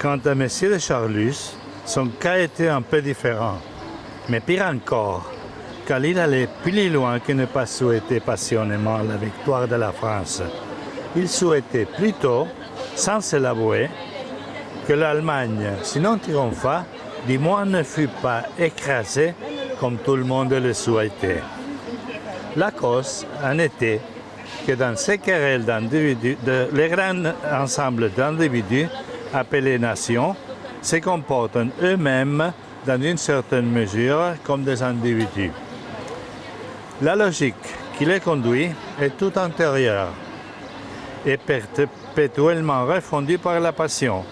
Quant à M. de Charlus, son cas était un peu différent, mais pire encore, car il allait plus loin que ne pas souhaiter passionnément la victoire de la France. Il souhaitait plutôt, sans se l'avouer, que l'Allemagne, sinon triompha, du moins ne fut pas écrasée comme tout le monde le souhaitait. La cause en était que dans ces querelles d'individus, les grands ensembles d'individus appelés nations se comportent eux-mêmes dans une certaine mesure comme des individus. La logique qui les conduit est tout antérieure et perpétuellement refondue par la passion,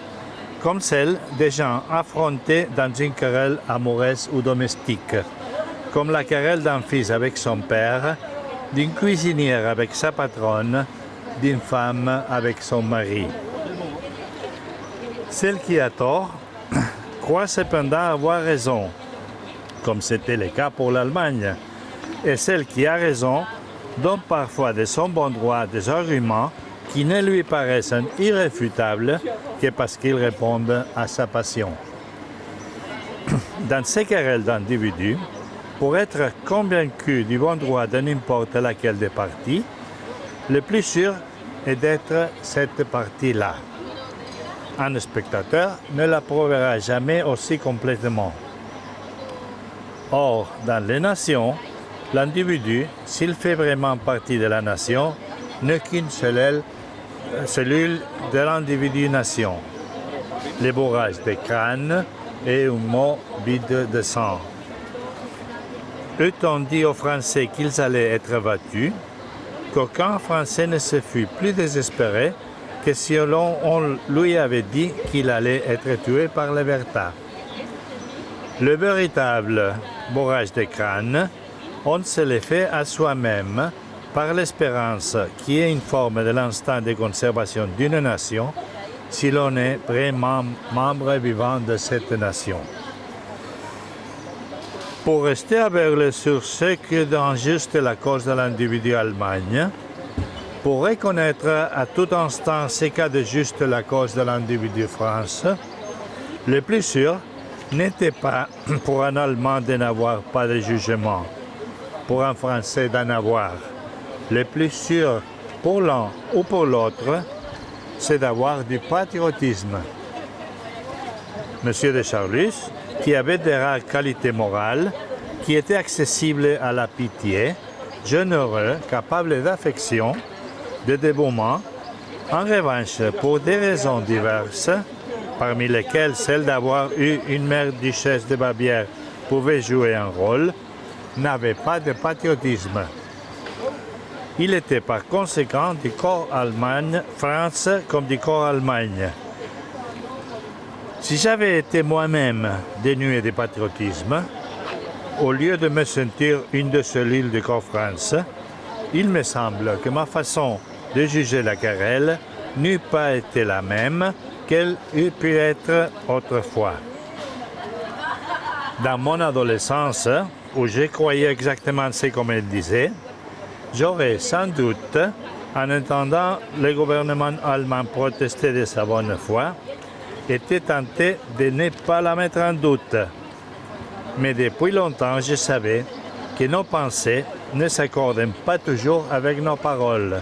comme celle des gens affrontés dans une querelle amoureuse ou domestique, comme la querelle d'un fils avec son père, d'une cuisinière avec sa patronne, d'une femme avec son mari. Celle qui a tort croit cependant avoir raison, comme c'était le cas pour l'Allemagne, et celle qui a raison donne parfois de son bon droit des arguments qui ne lui paraissent irréfutables que parce qu'ils répondent à sa passion. Dans ces querelles d'individus, pour être convaincu du bon droit de n'importe laquelle des parties, le plus sûr est d'être cette partie-là. Un spectateur ne l'approuvera jamais aussi complètement. Or, dans les nations, l'individu, s'il fait vraiment partie de la nation, n'est qu'une cellule de l'individu-nation. Les bourrages de crâne et un mot vide de sang. Eut-on dit aux Français qu'ils allaient être battus, qu'aucun Français ne se fut plus désespéré que si on lui avait dit qu'il allait être tué par les Bertha. Le véritable bourrage de crâne, on se le fait à soi-même par l'espérance qui est une forme de l'instinct de conservation d'une nation si l'on est vraiment membre vivant de cette nation. Pour rester aveugle sur ce que d'injuste la cause de l'individu Allemagne, pour reconnaître à tout instant ce qu'a de juste la cause de l'individu France, le plus sûr n'était pas pour un Allemand de n'avoir pas de jugement, pour un Français d'en avoir. Le plus sûr pour l'un ou pour l'autre, c'est d'avoir du patriotisme. M. de Charlus, qui avait de rares qualités morales, qui était accessible à la pitié, généreux, capable d'affection, de dévouement, en revanche, pour des raisons diverses, parmi lesquelles celle d'avoir eu une mère duchesse de Bavière pouvait jouer un rôle, n'avait pas de patriotisme. Il était par conséquent du corps Allemagne, France comme du corps Allemagne. Si j'avais été moi-même dénué de patriotisme, au lieu de me sentir une des cellules du corps France, il me semble que ma façon de juger la querelle n'eût pas été la même qu'elle eût pu être autrefois. Dans mon adolescence, où je croyais exactement ce qu'on me disait, j'aurais sans doute, en entendant le gouvernement allemand protester de sa bonne foi, été tenté de ne pas la mettre en doute. Mais depuis longtemps, je savais que nos pensées ne s'accordent pas toujours avec nos paroles.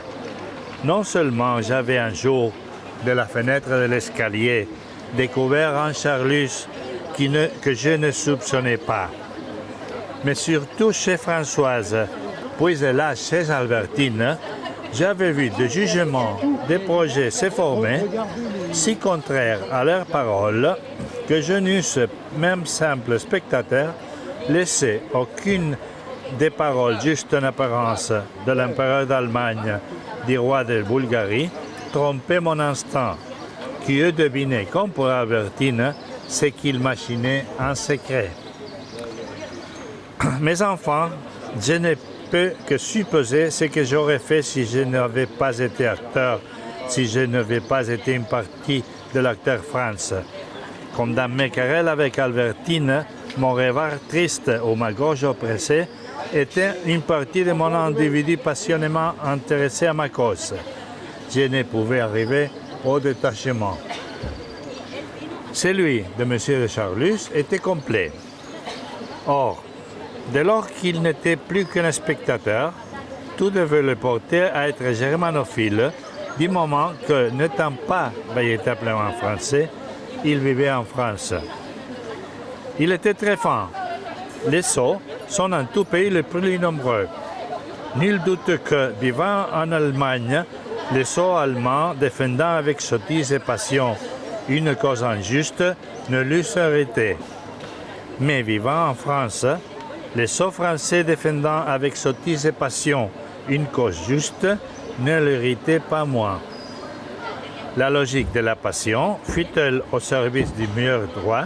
Non seulement j'avais un jour, de la fenêtre de l'escalier, découvert un Charlus que je ne soupçonnais pas, mais surtout chez Françoise, puis là chez Albertine, j'avais vu des jugements, des projets se former, si contraires à leurs paroles, que je n'eusse, même simple spectateur, laissé aucune des paroles juste en apparence de l'empereur d'Allemagne, du roi de Bulgarie, tromper mon instinct, qui eût deviné, comme pour Albertine, ce qu'il machinait en secret. Mes enfants, je ne peux que supposer ce que j'aurais fait si je n'avais pas été acteur, si je n'avais pas été une partie de l'acteur France. Comme dans mes querelles avec Albertine, mon rêvard triste ou ma gorge oppressée était une partie de mon individu passionnément intéressé à ma cause. Je ne pouvais arriver au détachement. Celui de M. de Charlus était complet. Or, dès lors qu'il n'était plus qu'un spectateur, tout devait le porter à être germanophile du moment que, n'étant pas véritablement français, il vivait en France. Il était très fin. Les sots sont en tout pays les plus nombreux. Nul doute que, vivant en Allemagne, les sots allemands, défendant avec sottise et passion une cause injuste, ne l'eussent arrêté. Mais vivant en France, les sots français défendant avec sottise et passion une cause juste ne l'héritaient pas moins. La logique de la passion, fût-elle au service du meilleur droit,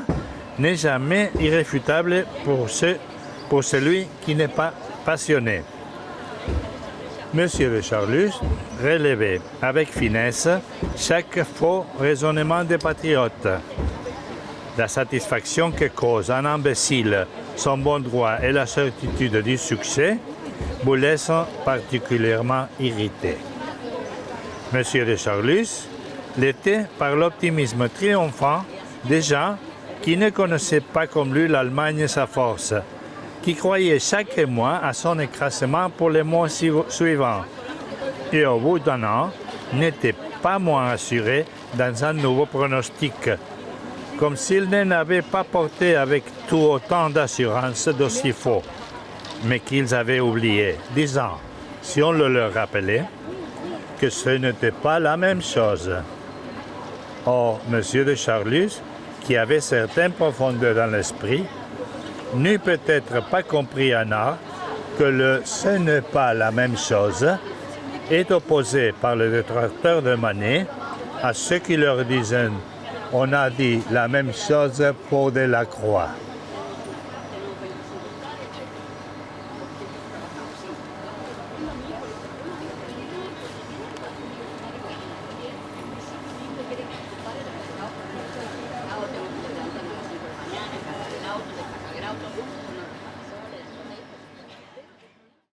n'est jamais irréfutable pour celui qui n'est pas passionné. Monsieur de Charlus relevait avec finesse chaque faux raisonnement des patriotes. La satisfaction que cause un imbécile son bon droit et la certitude du succès vous laissent particulièrement irrité. Monsieur de Charlus l'était par l'optimisme triomphant des gens qui ne connaissaient pas comme lui l'Allemagne et sa force, qui croyaient chaque mois à son écrasement pour les mois suivants, et au bout d'un an, n'étaient pas moins assurés dans un nouveau pronostic, comme s'ils n'avaient pas porté avec tout autant d'assurance d'aussi faux, mais qu'ils avaient oublié, disant, si on le leur rappelait, que ce n'était pas la même chose. Or, M. de Charlus, qui avait certaines profondeurs dans l'esprit, n'eût peut-être pas compris en art que le « ce n'est pas la même chose » est opposé par le détracteur de Manet à ceux qui leur disaient « on a dit la même chose pour Delacroix ».